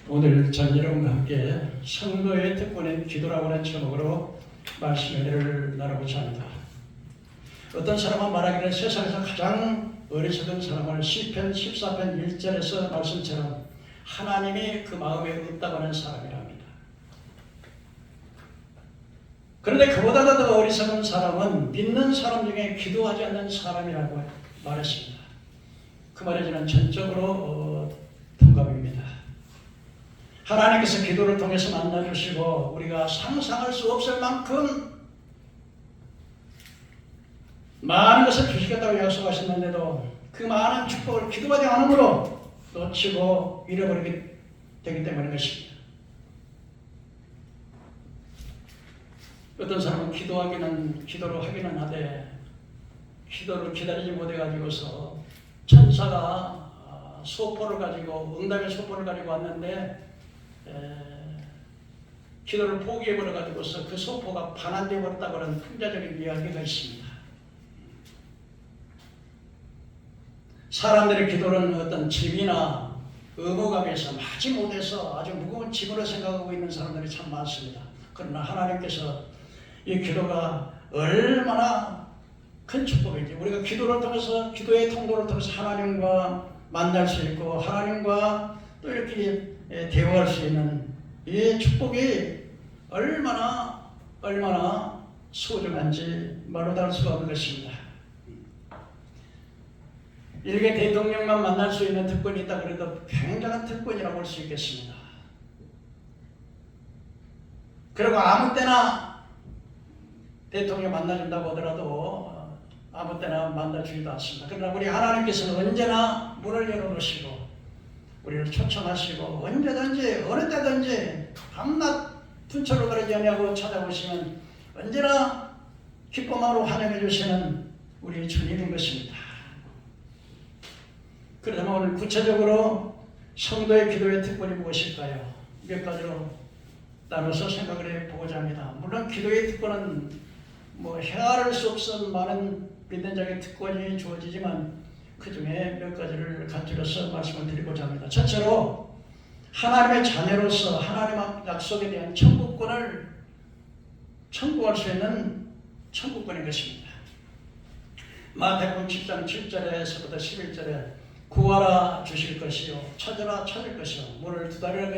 오늘 전 여러분과 함께 성도의 특권인 기도라고 하는 제목으로 말씀을 나누고자 합니다. 어떤 사람은 말하기를 세상에서 가장 어리석은 사람을 시편 14편 1절에서 말씀처럼 하나님이 그 마음에 없다고 하는 사람이라 합니다. 그런데 그보다 더 어리석은 사람은 믿는 사람 중에 기도하지 않는 사람이라고 말했습니다. 그 말에 저는 전적으로 동감입니다. 하나님께서 기도를 통해서 만나주시고 우리가 상상할 수 없을 만큼 많은 것을 주시겠다고 약속하셨는데도 그 많은 축복을 기도하지 않음으로 놓치고 잃어버리게 되기 때문인 것입니다. 어떤 사람은 기도를 하기는 하되 기도를 기다리지 못해가지고서 천사가 소포를 가지고 응답의 소포를 가지고 왔는데 기도를 포기해버려가지고서 그 소포가 반환되어 버렸다고 하는 풍자적인 이야기가 있습니다. 사람들의 기도는 어떤 짐이나 의무감에서 마지못해서 아주 무거운 짐으로 생각하고 있는 사람들이 참 많습니다. 그러나 하나님께서 이 기도가 얼마나 큰 축복인지, 우리가 기도를 통해서, 기도의 통로를 통해서 하나님과 만날 수 있고 하나님과 또 이렇게 대화할 수 있는 이 축복이 얼마나 소중한지 말로 다 할 수가 없는 것입니다. 일개 대통령만 만날 수 있는 특권이 있다 그래도 굉장한 특권이라고 볼 수 있겠습니다. 그리고 아무 때나 대통령 만나준다고 하더라도 아무 때나 만나주지도 않습니다. 그러나 우리 하나님께서는 언제나 문을 열어놓으시고 우리를 초청하시고 언제든지 어느 때든지 밤낮 분철로 그러지 아니하고 찾아오시면 언제나 기쁨으로 환영해 주시는 우리 주님인 것입니다. 그렇다면 오늘 구체적으로 성도의 기도의 특권이 무엇일까요? 몇 가지로 나눠서 생각을 해보고자 합니다. 물론 기도의 특권은 헤아릴 수 없는 많은 믿는 자에게 특권이 주어지지만 그 중에 몇 가지를 간추려서 말씀을 드리고자 합니다. 첫째로 하나님의 자녀로서 하나님 약속에 대한 천국권을 청구할 수 있는 천국권인 것입니다. 마태복음 10장 7절에서부터 11절에 구하라 주실 것이요 찾으라 찾을 것이요 문을 두드리라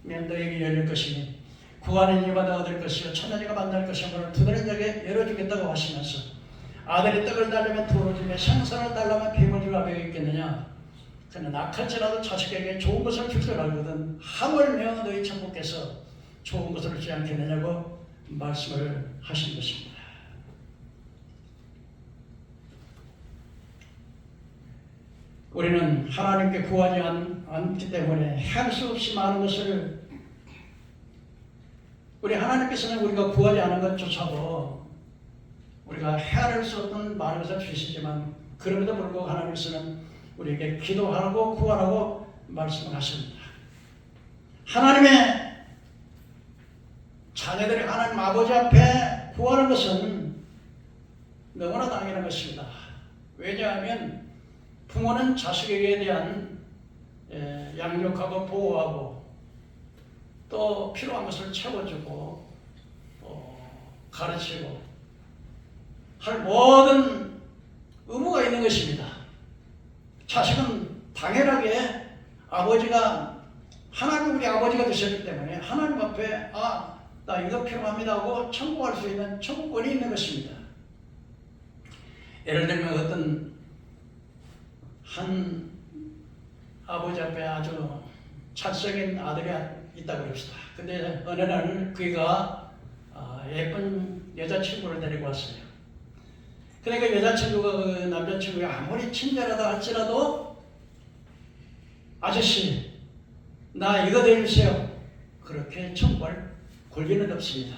면 너에게 열릴 것이니 구하는 이가 얻을 것이요 찾는 이가 만날 것이요 문을 두드리는 자에게 열어주겠다고 하시면서 아들이 떡을 달라면 돌을 주며 생선을 달라면 뱀을 주라 배우겠느냐. 그는 악할지라도 자식에게 좋은 것을 줄 줄 알거든 하물며 너희 천국께서 좋은 것을 주지 않겠느냐고 말씀을 하신 것입니다. 우리는 하나님께 구하지 않기 때문에 할 수 없이 많은 것을, 우리 하나님께서는 우리가 구하지 않은 것조차도 우리가 헤아릴 수 없는 많은 것을 주시지만 그럼에도 불구하고 하나님께서는 우리에게 기도하라고 구하라고 말씀을 하십니다. 하나님의 자녀들이 하나님 아버지 앞에 구하는 것은 너무나 당연한 것입니다. 왜냐하면 부모는 자식에게 대한 양육하고 보호하고 또 필요한 것을 채워주고 가르치고 할 모든 의무가 있는 것입니다. 자식은 당연하게 아버지가 하나님 우리 아버지가 되셨기 때문에 하나님 앞에 나 이거 필요합니다 하고 청구할 수 있는 청구권이 있는 것입니다. 예를 들면 어떤 한 아버지 앞에 아주 찰떡인 아들이 있다고 그럽시다. 근데 어느 날 그가 예쁜 여자친구를 데리고 왔어요. 그러니까 여자친구가 그 남자친구가 아무리 친절하다 할지라도 아저씨 나 이거 대주세요. 그렇게 청구할 권리는 없습니다.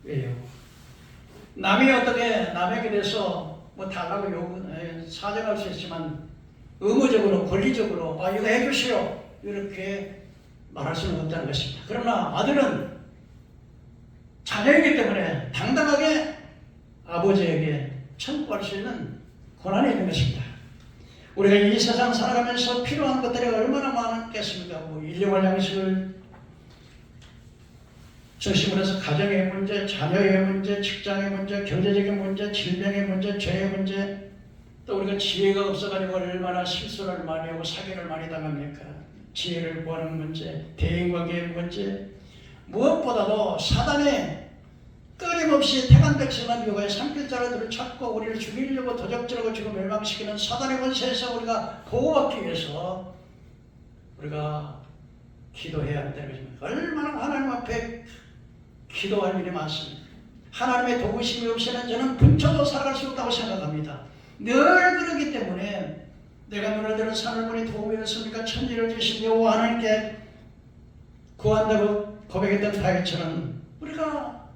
왜요? 남이 어떻게 남에게 대해서 달라고 사정할 수 있지만 의무적으로 권리적으로 이거 해주시오 이렇게 말할 수는 없다는 것입니다. 그러나 아들은 자녀이기 때문에 당당하게 아버지에게 청구할 수 있는 권한이 있는 것입니다. 우리가 이 세상 살아가면서 필요한 것들이 얼마나 많겠습니까? 뭐 일용할 양식을 중심으로 해서 가정의 문제, 자녀의 문제, 직장의 문제, 경제적인 문제, 질병의 문제, 죄의 문제, 또 우리가 지혜가 없어가지고 얼마나 실수를 많이 하고 사기를 많이 당합니까? 지혜를 구하는 문제, 대인관계의 문제, 무엇보다도 사단이 끊임없이 태간 백성을 미워해 산길자들을 찾고 우리를 죽이려고 도적질하고 지금 멸망시키는 사단의 권세에서 우리가 보호받기 위해서 우리가 기도해야 한다는 것입니다. 얼마나 하나님 앞에 기도할 일이 많습니다. 하나님의 도우심이 없이는 저는 분쳐도 살아갈 수 없다고 생각합니다. 늘 그러기 때문에 내가 눈을 들어 산을 보니 도움이 없습니까? 천지를 주신 여호와 하나님께 구한다고 고백했던 다윗처럼 우리가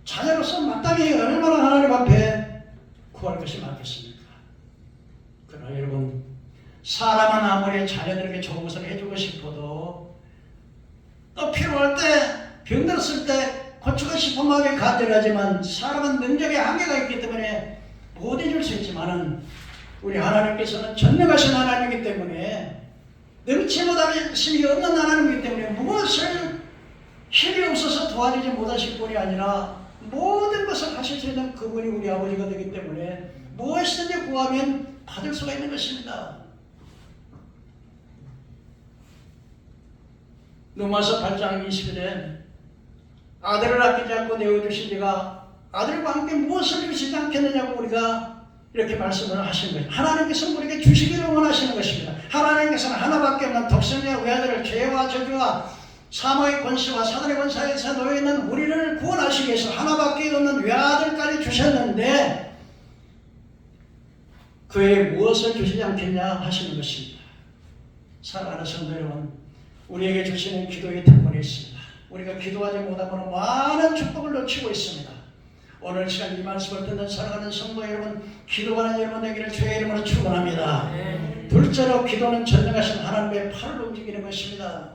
자녀로서 마땅히 얼마나 하나님 앞에 구할 것이 많겠습니까? 그러나 여러분, 사람은 아무리 자녀들에게 좋은 것을 해주고 싶어도 또 필요할 때 병들었을 때 고치고 싶은 마음이 간절하지만 사람은 능력의 한계가 있기 때문에 못 해줄 수 있지만은 우리 하나님께서는 전능하신 하나님이기 때문에 능치 못하심이 없는 하나님이기 때문에 무엇을 힘이 없어서 도와주지 못하실 분이 아니라 모든 것을 하실 수 있는 그분이 우리 아버지가 되기 때문에 무엇이든지 구하면 받을 수가 있는 것입니다. 로마서 8장 20절에 아들을 아끼지 않고 내어주신 이가 아들과 함께 무엇을 주시지 않겠느냐고 우리가 이렇게 말씀을 하시는 거예요. 하나님께서 우리에게 주시기를 원하시는 것입니다. 하나님께서는 하나밖에 없는 독생자 외아들을 죄와 저주와 사망의 권세와 사단의 권세에서 놓여있는 우리를 구원하시기 위해서 하나밖에 없는 외아들까지 주셨는데 그 외에 무엇을 주시지 않겠냐 하시는 것입니다. 사랑하는 성도 여러분, 우리에게 주시는 기도의 특권이 있습니다. 우리가 기도하지 못함으로 많은 축복을 놓치고 있습니다. 오늘 시간 이 말씀을 듣는 사랑하는 성도 여러분, 기도하는 여러분 되기를 주의 이름으로 축원합니다. 둘째로 기도는 전능하신 하나님의 팔을 움직이는 것입니다.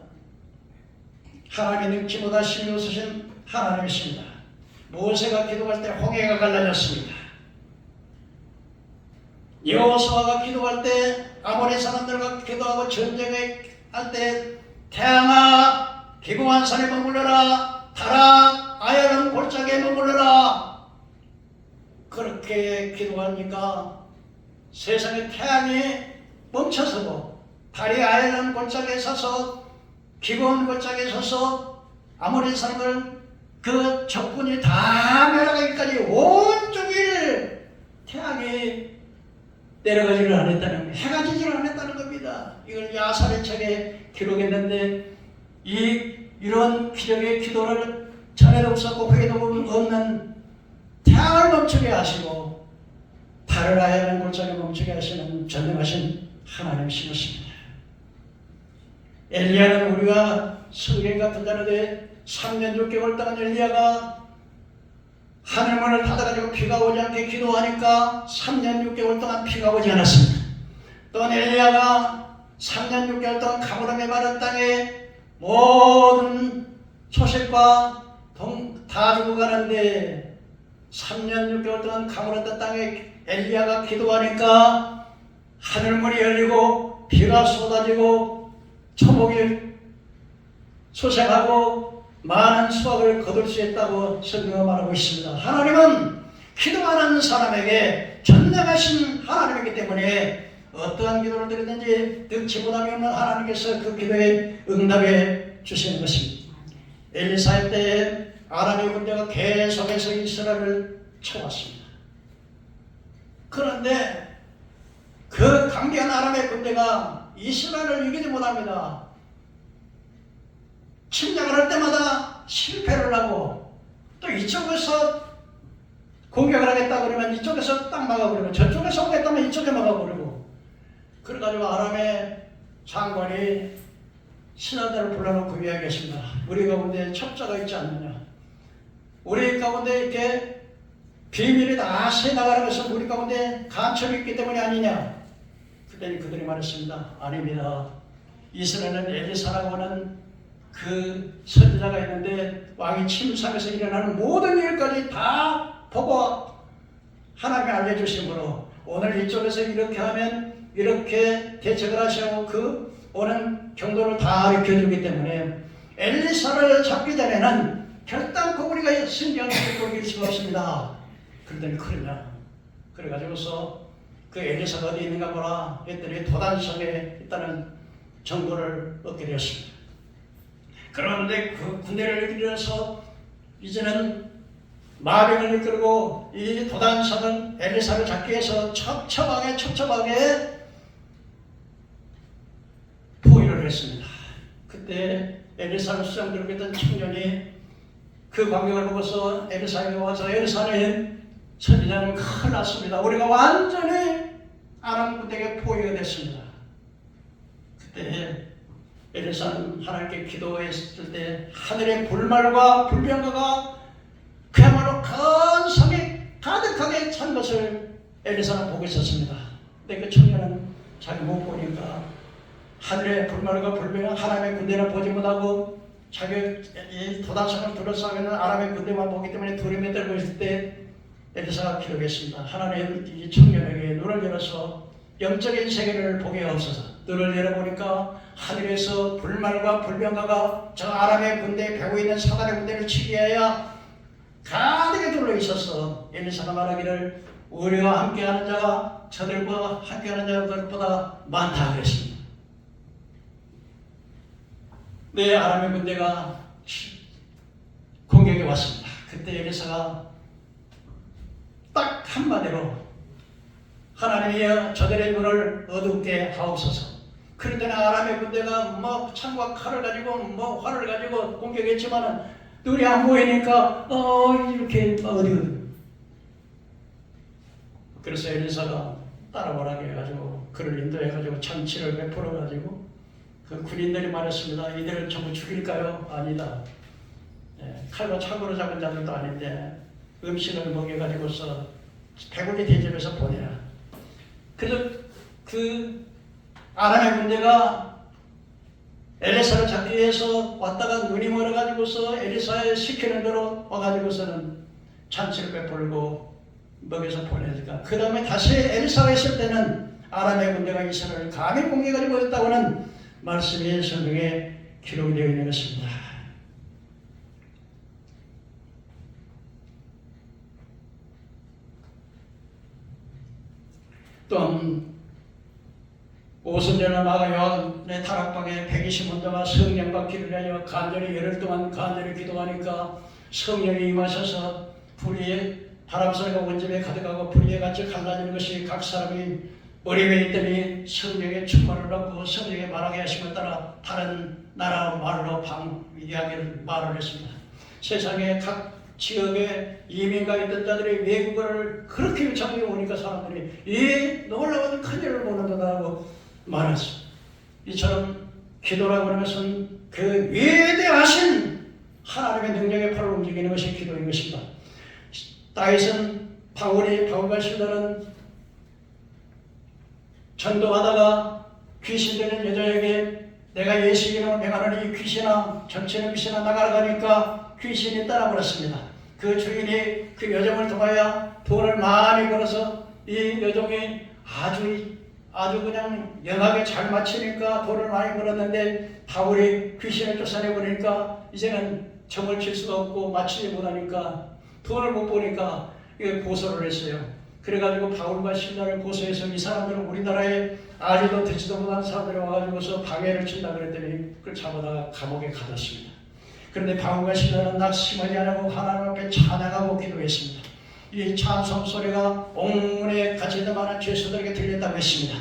하나님의 능치 못하심이 없으신 하나님이십니다. 모세가 기도할 때 홍해가 갈라졌습니다. 여호수아가 기도할 때 아모리 사람들과 기도하고 전쟁을 할 때 태양아 기고한 산에 머물러라, 달아 아야론 골짜기에 머물러라. 그렇게 기도하니까 세상의 태양이 멈춰서고 달이 아야론 골짜기에 서서 기고한 골짜기에 서서 아모리 사람들 그 적군이 다 멸하기까지 온종일 태양이 내려가지를 않았다는, 해가 지지를 않았다는 겁니다. 이걸 야살의 책에 기록했는데 이런 기적의 기도를 전에도 없었고 후에도 없는 태양을 멈추게 하시고 달을 아야는 골짜기에 멈추게 하시는 전능하신 하나님이십니다. 엘리야는 우리가 성경 같은 자는데 3년 6개월 동안 엘리야가 하늘문을 닫아가지고 비가 오지 않게 기도하니까 3년 6개월 동안 비가 오지 않았습니다. 또 엘리야가 3년 6개월 동안 가물음에 마른 땅에 모든 소식과 다 죽어가는데 3년 6개월 동안 가물었던 땅에 엘리야가 기도하니까 하늘문이 열리고 비가 쏟아지고 초목이 소생하고 많은 수확을 거둘 수 있다고 성경은 말하고 있습니다. 하나님은 기도하는 사람에게 전능하신 하나님이기 때문에 어떠한 기도를 드리든지 능치 못함이 없는 하나님께서 그 기도에 응답해 주시는 것입니다. 엘리사의 때에 아람의 군대가 계속해서 이스라엘을 쳐왔습니다. 그런데 그 강대한 아람의 군대가 이스라엘을 이기지 못합니다. 침략을 할 때마다 실패를 하고 또 이쪽에서 공격을 하겠다 그러면 이쪽에서 딱 막아버리고 저쪽에서 오겠다면 이쪽에 막아버리고 그래가지고 아람의 장관이 신하들을 불러놓고 이야기했습니다. 우리 가운데 첩자가 있지 않느냐, 우리 가운데 이렇게 비밀이 다 새나가는 것은 우리 가운데 간첩이 있기 때문이 아니냐. 그때는 그들이 말했습니다. 아닙니다. 이스라엘은 엘리사라고 하는 그 선지자가 있는데 왕이 침상에서 일어나는 모든 일까지 다 보고 하나님이 알려주심으로 오늘 이쪽에서 이렇게 하면 이렇게 대책을 하시고 그 오는 경로를 다 익혀주기 때문에 엘리사를 잡기 전에는 결단코 우리가 신경을 돌릴 수가 없습니다. 그랬더니 그러냐. 그래가지고서 그 엘리사가 어디 있는가 보라 했더니 도단성에 있다는 정보를 얻게 되었습니다. 그런데 그 군대를 이끌어서 이제는 마병을 이끌고 이 도단성은 엘리사를 잡기 위해서 첩첩하게 포위를 했습니다. 그때 엘리사를 수장들고 있던 청년이 그 광경을 보고서 엘리사에게 와서 엘리사님 선지자는 큰일 났습니다. 우리가 완전히 아람 군대에게 포위가 됐습니다. 그때 엘리사는 하나님께 기도했을 때 하늘의 불말과 불병거가 그야말로 큰 성이 가득하게 찬 것을 엘리사는 보고 있었습니다. 근데 그 청년은 자기 못 보니까 하늘의 불말과 불병거 하나님의 군대를 보지 못하고 자기 이 도단성을 둘러싸고 있는 아람의 군대만 보기 때문에 두려움에 떨고 있을 때 엘리사가 기록했습니다. 하나님 이 청년에게 눈을 열어서 영적인 세계를 보게 하옵소서. 눈을 열어보니까 하늘에서 불말과 불병거가 저 아람의 군대에 배고 있는 사단의 군대를 치기 위하여 가득히 둘러 있어서 엘리사가 말하기를 우리와 함께하는 자가 저들과 함께하는 자들보다 많다 그랬습니다. 네, 아람의 군대가 공격에 왔습니다. 그때 엘리사가 딱 한마디로 하나님이여 저들의 눈을 어둡게 하옵소서. 그럴 때는 아람의 군대가 뭐 창과 칼을 가지고 뭐 활을 가지고 공격했지만은 눈이 안 보이니까 이렇게 어디. 그래서 엘리사가 따라오라게 해가지고 그를 인도해가지고 잔치를 베풀어가지고 그 군인들이 말했습니다. 이들을 전부 죽일까요? 아니다. 칼과 창으로 잡은 자들도 아닌데 음식을 먹여가지고서 배고기 대접해서 보내라. 그래서 그 아람의 군대가 엘리사를 잡기 위해서 왔다가 눈이 멀어가지고서 엘리사의 시키는 대로 와가지고서는 잔치를 베풀고 먹여서 보내니까 그 다음에 다시 엘리사가 있을 때는 아람의 군대가 이스라엘을 감히 공격하지 못했다고는 말씀이 성경에 기록이 되어 있는 것입니다. 또한 오순절날 마가요한의 다락방에 120문자가 성령 받기를 하여 간절히 열흘 동안 간절히 기도하니까 성령이 임하셔서 불이 바람소리가 온 집에 가득하고 불이 같이 갈라지는 것이 각 사람이 머리 위에 있더니 성령의 충만을 받고 성령의 말하게 하심을 따라 다른 나라 말로 이야기를 말을 했습니다. 세상에 각 지역에 이민가 있던 자들이 외국어를 그렇게 요청해 오니까 사람들이 이 놀라운 큰일을 보는다고 말했습니다. 이처럼 기도라고 하는 것은 그 위대하신 하나님의 능력의 팔을 움직이는 것이 기도인 것입니다. 다윗은 바울과 실라는 전도하다가 귀신 들린 여자에게 내가 예수 이름으로 명하노니 귀신아 정치는 귀신아 나가라 가니까 귀신이 따라버렸습니다. 그 주인이 그 여종을 통하여 돈을 많이 벌어서 이 여종이 아주 그냥 영하게 잘 마치니까 돈을 많이 벌었는데 바울이 귀신을 쫓아내버리니까 이제는 정을 칠 수가 없고 마치지 못하니까 돈을 못 보니까 고소를 했어요. 그래가지고 바울과 실라를 고소해서 이 사람들은 우리나라에 아직도 듣지도 못한 사람들이 와가지고서 방해를 친다 그랬더니 그걸 잡아다가 감옥에 가뒀습니다. 그런데 바울과 실라는 낙심하지 않고 하나님 앞에 찬양하고 기도했습니다. 이 찬송 소리가 옥문에 갇혀있는 많은 죄수들에게 들렸다고 했습니다.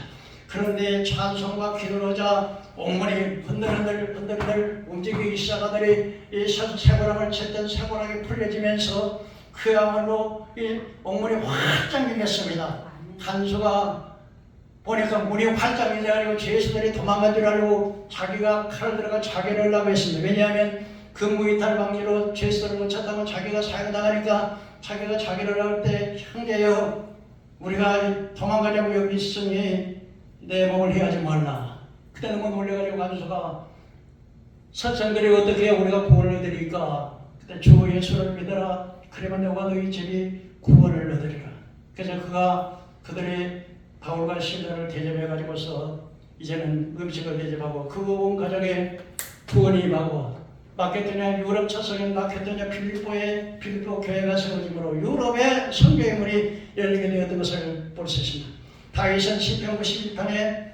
그런데 찬송과 기도로자 옥문이 흔들흔들 움직이기 시작하더니 이 쇠고랑을 쳤던 쇠고랑이 풀려지면서 그야말로 이 옥문이 활짝 열렸습니다. 간수가 보니까 문이 활짝 열려가지고 죄수들이 도망간 줄 알고 자기가 칼을 들어가 자기를 하려고 했습니다. 왜냐하면 근무이탈 방지로 죄수들을 못 찾다고 자기가 사형당하니까 자기가 자기를 할 때 형제여 우리가 도망가려고 여기 있으니 내 몸을 해하지 말라. 그때 너무 놀래가지고 간수가 선생들이 어떻게 우리가 구원을 얻으리까? 그때 주 예수를 믿어라. 그러면 너와 너희 집이 구원을 얻으리라. 그래서 그들이 바울과 실라를 대접해가지고서 이제는 음식을 대접하고 그 온 가정에 구원이 임하고 마케도니아 유럽 차성인 마케도니아 필리포 교회가 세워짐으로 유럽의 선교의 문이 열리게 되었던 것을 볼 수 있습니다. 다윗은 시편 91편에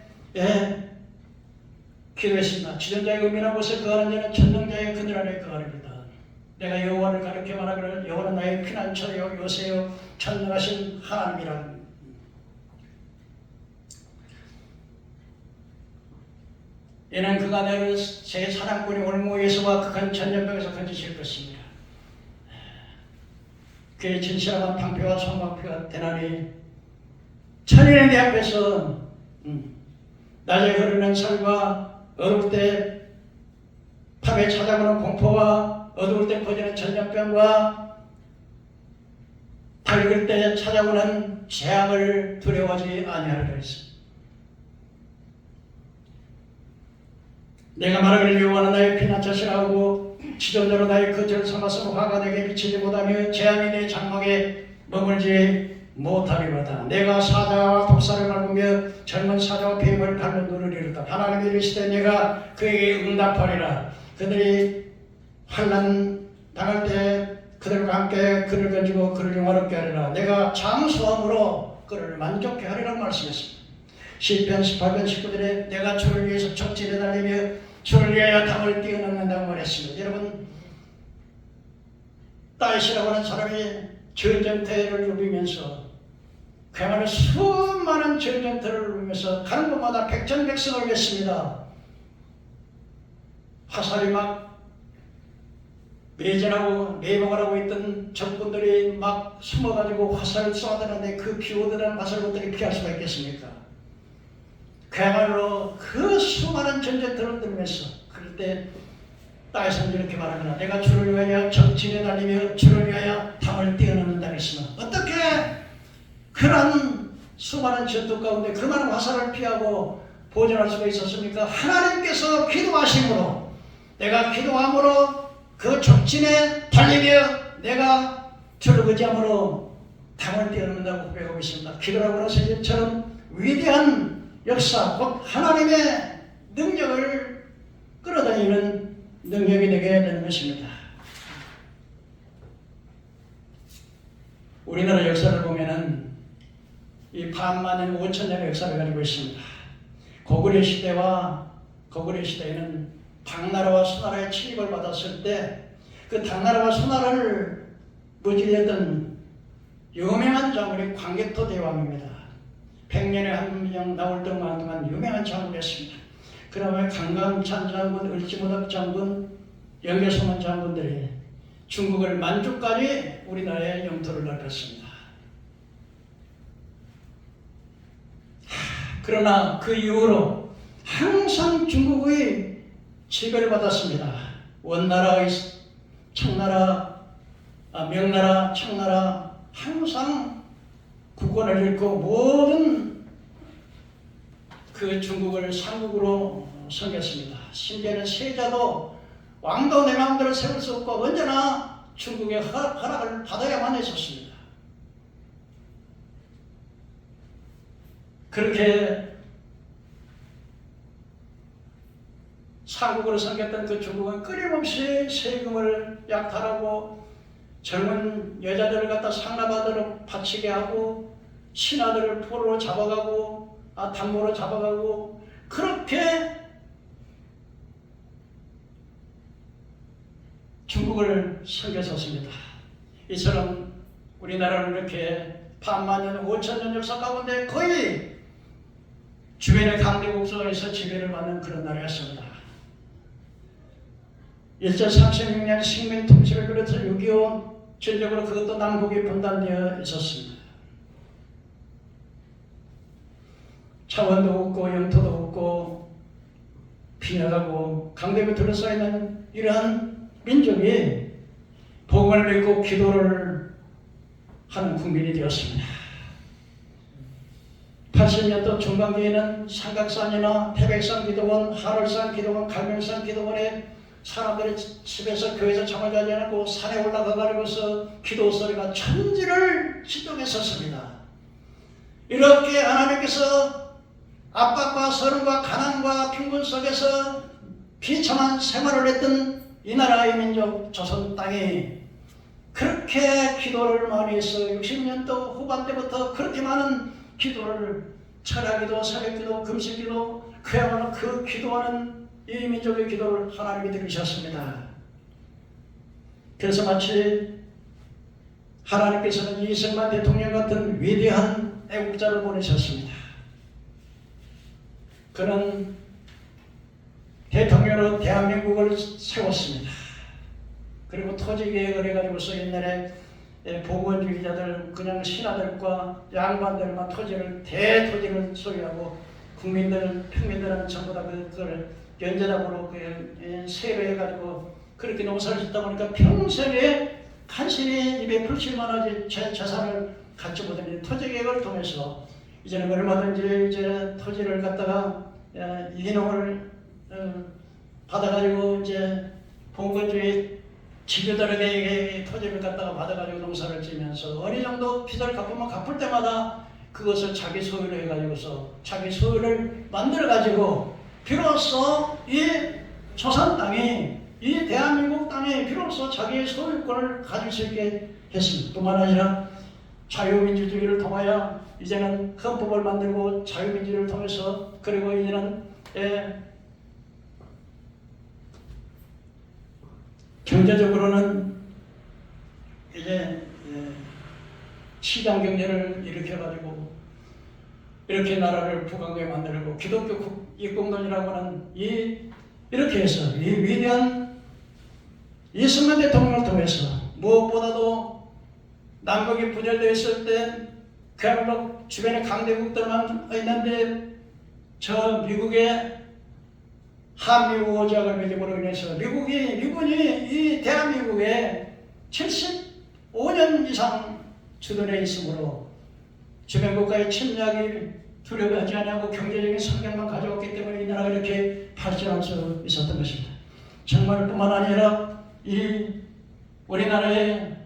기도했습니다. 지존자의 은밀한 곳에 거하는 자는 전능자의 그늘 아래 거하리로다. 내가 여호와를 가리켜 말하기를 여호와는 나의 피난처요 요새요 전능하신 하나님이라. 이는 그가 너를 제 사랑꾼이 올무에서와 극한 전염병에서 건지실 것입니다. 그의 진실한 방패와 성방패가 되나니 천인의 내 앞에서 낮에 흐르는 설과 어두울 때 밤에 찾아오는 공포와 어두울 때 퍼지는 전염병과 밝을 때 찾아오는 재앙을 두려워하지 아니하리라 했습니다. 내가 말하기를 여호와는 나의 피난처시라 하고 지존자로 나의 거처를 삼아서 화가 내게 미치지 못하며 재앙이 내 장막에 머물지 못하리로다. 내가 사자와 독사를 밟으며 젊은 사자와 뱀을 밟는 누르리로다. 하나님이 이르시되 내가 그에게 응답하리라. 그들이 환난 당할 때 그들과 함께 그를 건지고 그를 영화롭게 하리라. 내가 장수함으로 그를 만족케 하리라고 말씀했습니다. 시편 18편 19절에 내가 주를 위해서 척지에 달리며 주를 위하여 담을 뛰어넘는다고 말했습니다. 여러분, 다윗이라고 하는 사람이 전쟁터를 누비면서 그야말로 수많은 전쟁터를 누비면서 가는 곳마다 백전백승을 했습니다. 화살이 막 매진하고 매복을 하고 있던 적군들이 막 숨어가지고 화살을 쏘아대는데 그 비오더라는 화살을 어떻게 피할 수가 있겠습니까? 그야말로 그 수많은 전쟁터를 들으면서 그럴 때 다윗은 이렇게 말합니다. 내가 주를 위하여 적진에 달리며 주를 위하여 담을 뛰어넘는다 했으면 어떻게 그런 수많은 전투 가운데 그만한 화살을 피하고 보존할 수가 있었습니까? 하나님께서 기도하심으로 내가 기도함으로 그 적진에 달리며 내가 주를 의지함으로 담을 뛰어넘는다고 고백하고 있습니다. 기도라고 해서 이처럼 위대한 역사, 곧 하나님의 능력을 끌어다니는 능력이 되게 되는 것입니다. 우리나라 역사를 보면은 이 반만년 5천년의 역사를 가지고 있습니다. 고구려 시대에는 당나라와 수나라의 침입을 받았을 때 그 당나라와 수나라를 무찔렀던 유명한 장군이 광개토 대왕입니다. 100년에 한 명 나올 동안 유명한 장군이었습니다. 그러면 강감찬 장군, 을지무덕 장군, 영계소문 장군들이 중국을 만주까지 우리나라의 영토를 넓혔습니다. 그러나 그 이후로 항상 중국의 지배를 받았습니다. 원나라, 청나라, 명나라, 청나라 항상 국권을 잃고 모든 그 중국을 삼국으로 섬겼습니다. 심지어는 세자도 왕도 내 마음대로 세울 수 없고 언제나 중국의 허락을 받아야만 했었습니다. 그렇게 삼국으로 섬겼던 그 중국은 끊임없이 세금을 약탈하고 젊은 여자들을 갖다 상납아들로 바치게 하고 신하들을 포로로 잡아가고 담모로 잡아가고 그렇게 중국을 섬겼었습니다. 이처럼 우리나라는 이렇게 반만년 5천년 역사 가운데 거의 주변의 강대국에서 지배를 받는 그런 나라였습니다. 1936년 식민 통치를 비롯해서 6.25 전적으로 그것도 남북이 분단되어 있었습니다. 차원도 없고 영토도 없고 빈약하고 강대국에 둘러싸이는 이러한 민족이 복음을 믿고 기도를 하는 국민이 되었습니다. 80년도 중반기에는 삼각산이나 태백산 기도원, 하늘산 기도원, 갈멜산 기도원에 사람들이 집에서 교회에서 잠을 자지 않고 산에 올라가가지고서 기도 소리가 천지를 시동했었습니다. 이렇게 하나님께서 압박과 서름과 가난과 빈곤 속에서 비참한 생활을 했던 이 나라의 민족 조선 땅이 그렇게 기도를 많이 해서 60년도 후반때부터 그렇게 많은 기도를 철야기도, 새벽기도, 금식기도, 그야말로 그 기도하는 이 민족의 기도를 하나님이 들으셨습니다. 그래서 마치 하나님께서는 이승만 대통령 같은 위대한 애국자를 보내셨습니다. 그는 대통령으로 대한민국을 세웠습니다. 그리고 토지개혁을 해가지고서 옛날에 봉건주의자들, 그냥 신하들과 양반들만 토지를, 대토지를 소유하고 국민들, 평민들은 전부 다 그걸 연재답으로 세를 해가지고 그렇게 농사를 짓다 보니까 평생에 간신히 입에 풀칠만한 재산을 갖지 못했는데 토지개혁을 통해서 이제는 얼마든지 이제 토지를 갖다가 이농을 받아가지고 이제 봉건주의 지교들에게 토지를 갖다가 받아가지고 농사를 지면서 어느 정도 빚을 갚으면 갚을 때마다 그것을 자기 소유로 해가지고서 자기 소유를 만들어가지고 비로소 이 조선 땅이, 이 대한민국 땅에 비로소 자기의 소유권을 가질 수 있게 했습니다. 뿐만 아니라 자유민주주의를 통하여 이제는 헌법을 만들고 자유민주주의를 통해서 그리고 이제는 경제적으로는 이제 시장 경제를 일으켜가지고 이렇게 나라를 부강하게 만들고 기독교 입공론이라고 하는 이렇게 해서 이 위대한 이승만 대통령을 통해서 무엇보다도 남북이 분열되어 있을 때 그야말로 주변에 강대국들만 있는데 저 미국의 한미우호적을 맺음으로 인해서 미군이 이 대한민국에 75년 이상 주둔해 있으므로 주변 국가의 침략이 두려워하지 않고 경제적인 성장만 가져왔기 때문에 이 나라가 이렇게 발전할 수 있었던 것입니다. 정말 뿐만 아니라 이 우리나라에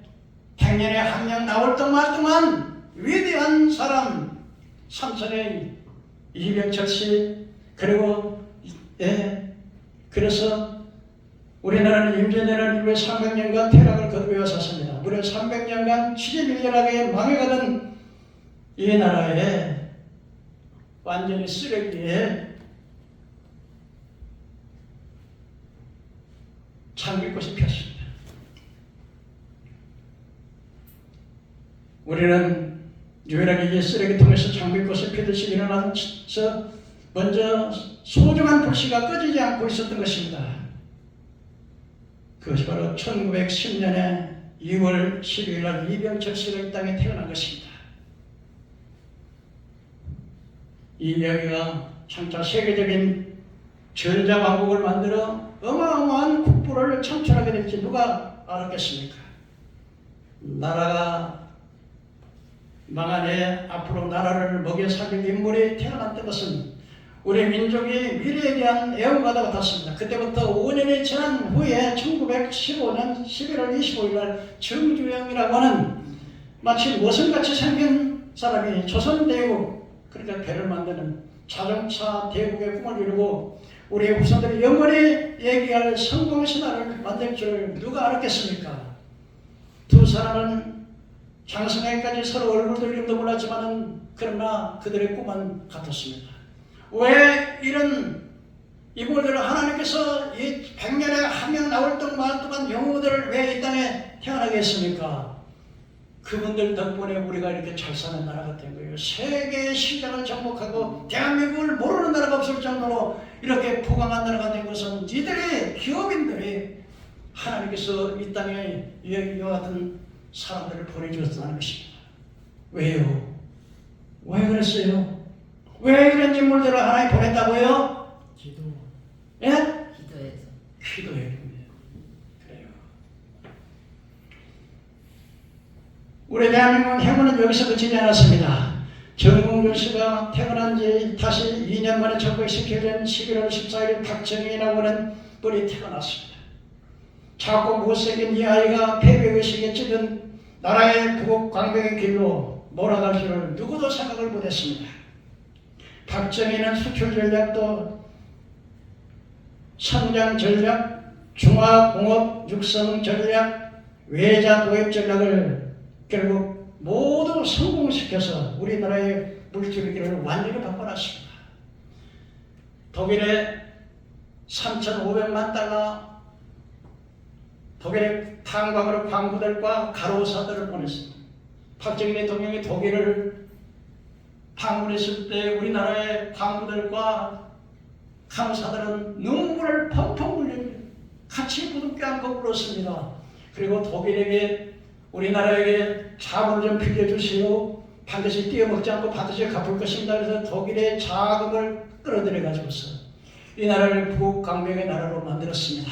100년에 한 명 나올 듯만 위대한 사람 삼선의 이병철 씨, 그리고 그래서 우리나라는 임진왜란 이후에 300년간 퇴락을 거듭해 왔었습니다. 무려 300년간 71년하게 망해가던 이 나라에 완전히 쓰레기에 장미꽃이 폈습니다. 우리는 유일하게 이 쓰레기통에서 장미꽃이 피듯이 일어나서 먼저 소중한 불씨가 꺼지지 않고 있었던 것입니다. 그것이 바로 1910년에 2월 12일 날 이병철 씨가 이 땅에 태어난 것입니다. 이 이야기가 장차 세계적인 전자왕국을 만들어 어마어마한 국부를 창출하게 될지 누가 알았겠습니까? 나라가 망한 해 앞으로 나라를 먹여 살릴 인물이 태어났던 것은 우리 민족이 미래에 대한 애호가다 같았습니다. 그때부터 5년이 지난 후에 1915년 11월 25일 날 정주영이라고 하는 마치 모선같이 생긴 사람이 조선대국, 그러니까 배를 만드는 자동차 대국의 꿈을 이루고 우리의 후손들이 영원히 얘기할 성공 신화를 만들 줄 누가 알았겠습니까? 두 사람은 장성하기까지 서로 얼굴들 이름도 몰랐지만 그러나 그들의 꿈은 같았습니다. 왜 이런 이분들을 하나님께서 이 100년에 한 명 나올 듯 말 듯한 영웅들을 왜 이 땅에 태어나게 했습니까? 그분들 덕분에 우리가 이렇게 잘 사는 나라가 된 거예요. 세계의 시장을 정복하고 대한민국을 모르는 나라가 없을 정도로 이렇게 부강한 나라가 된 것은 이들의 기업인들이 하나님께서 이 땅에 이와 같은 사람들을 보내주었다는 것입니다. 왜요? 왜 그랬어요? 왜 이런 인물들을 하나님 보냈다고요? 기도. 예? 기도해서. 기도해요. 그래요. 우리 대한민국 행운은 여기서 그치지 않았습니다. 정봉준 씨가 태어난 지 다시 2년 만에 1917년 11월 14일 박정희라고 하는 분이 태어났습니다. 작고 못생긴 이 아이가 패배의식에 찌든 나라의 부국 광명의 길로 몰아갈 줄을 누구도 생각을 못했습니다. 박정희는 수출 전략도 성장 전략, 중화공업 육성 전략, 외자 도입 전략을 결국 모두 성공시켜서 우리나라의 물질 위기를 완전히 바꿔놨습니다. 독일에 3,500만 달러 독일의 탄광으로 광부들과 가로사들을 보냈습니다. 박정희 대통령이 독일을 방문했을 때 우리나라의 광부들과 간호사들은 눈물을 펑펑 흘리며 같이 부둥켜 안고 울었습니다. 그리고 독일에게 우리나라에게 자본을 좀 빌려주세요. 반드시 띄어먹지 않고 반드시 갚을 것입니다. 그래서 독일의 자금을 끌어들여 가지고서 이 나라를 북강병의 나라로 만들었습니다.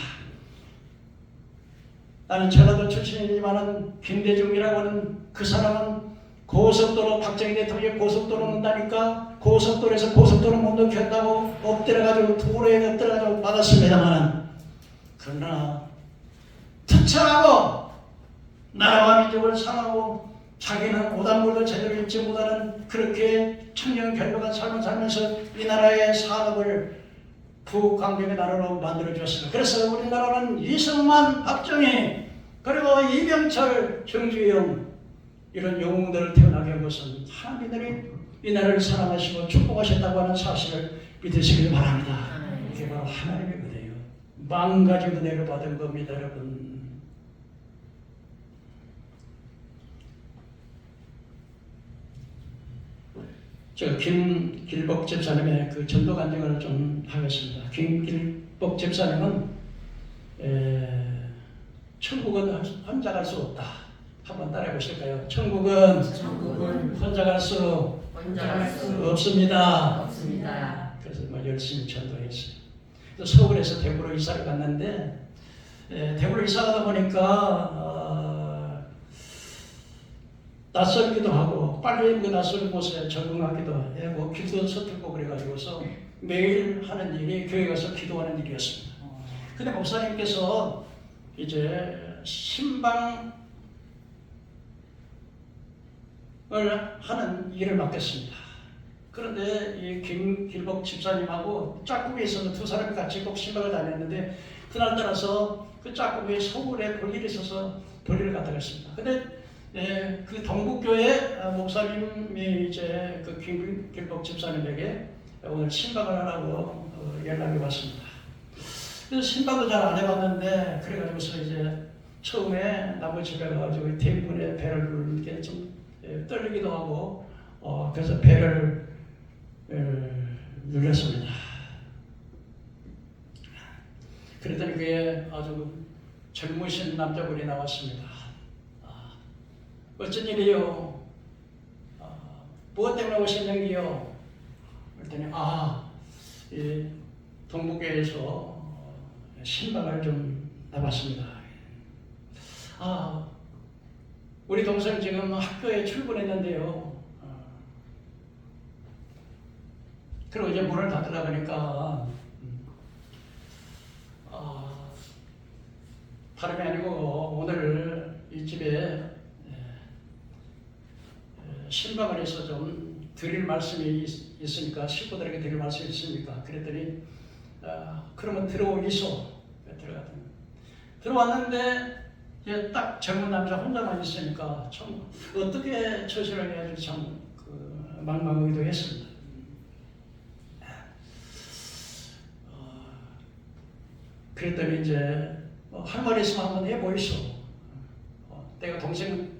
나는 전라도 출신이지만은 김대중이라고 하는 그 사람은 고속도로 박정희 대통령이 고속도로 논다니까 고속도로에서 고속도로 못 넣겠다고 엎드려가지고 도로에 엎드려가지고 받았습니다만 그러나 투철하고 나라와 민족을 사랑하고 자기는 오단물도 제대로 입지 못하는 그렇게 청렴결백한 삶을 살면서 이 나라의 산업을 북강병의 나라로 만들어주었습니다. 그래서 우리나라는 이승만, 박정희 그리고 이병철, 정주영 이런 영웅들을 태어나게 한 것은 하나님들이 이 나라를 사랑하시고 축복하셨다고 하는 사실을 믿으시길 바랍니다. 이게 바로 하나님의 은혜예요. 망가진 은혜를 받은 겁니다, 여러분. 제가 김길복 집사님의 그 전도 간증을 좀 하겠습니다. 김길복 집사님은 천국은 혼자 갈 수 없다. 한번 따라해 보실까요? 천국은 혼자 갈 수 없습니다. 그래서 열심히 전도했어요. 서울에서 대구로 이사를 갔는데 대구로 이사 가다 보니까 낯설기도 하고 빨리 그 낯선 곳에 적응하기도 하고 길도 서툴고 그래가지고서 매일 하는 일이 교회 가서 기도하는 일이었습니다. 근데 목사님께서 이제 신방을 하는 일을 맡겼습니다. 그런데 이 김길복 집사님하고 짝꿍이 있어서 두 사람이 같이 꼭 신방을 다녔는데 그날따라서 그 짝꿍이 서울에 볼 일이 있어서 볼일을 갔다 갔습니다. 근데 그 동북교회 목사님이 이제 그 김길복 집사님에게 오늘 신방을 하라고 연락이 왔습니다. 그래서 신방도 잘 안 해봤는데 그래가지고서 이제 처음에 나무 집에 가가지고 대문에 배를 누르는 게 좀 떨리기도 하고 그래서 배를 눌렀습니다. 그랬더니 그게 아주 젊으신 남자분이 나왔습니다. 어쩐 일이요? 무엇 때문에 오셨는지요? 그랬더니 이 동북교회에서 신방을 좀 나왔습니다. 우리 동생 지금 학교에 출근했는데요. 그리고 이제 문을 닫으려고 하니까 다름이 아니고 오늘 이 집에 신방을 해서 좀 드릴 말씀이 있으니까 식구들에게 드릴 말씀이 있으니까 그랬더니 그러면 들어오이소. 들어왔는데 이제 딱 젊은 남자 혼자만 있으니까 참 어떻게 처신을 해야 될지 참 망망하기도 했습니다. 그랬더니 이제 할 말 있으면 한번 해보이소. 내가 동생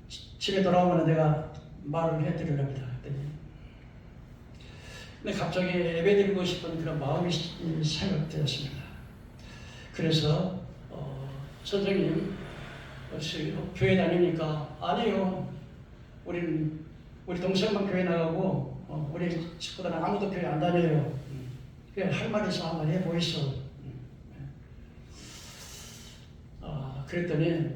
집에 돌아오면 내가 말을 해드리렵니다. 근데 갑자기 예배드리고 싶은 그런 마음이 생각되었습니다. 그래서 선생님 교회 다니니까 아니요. 우리 동생만 교회 나가고 우리 식구들은 아무도 교회 안 다녀요. 할 말 있으면 한번 해보이소. 그랬더니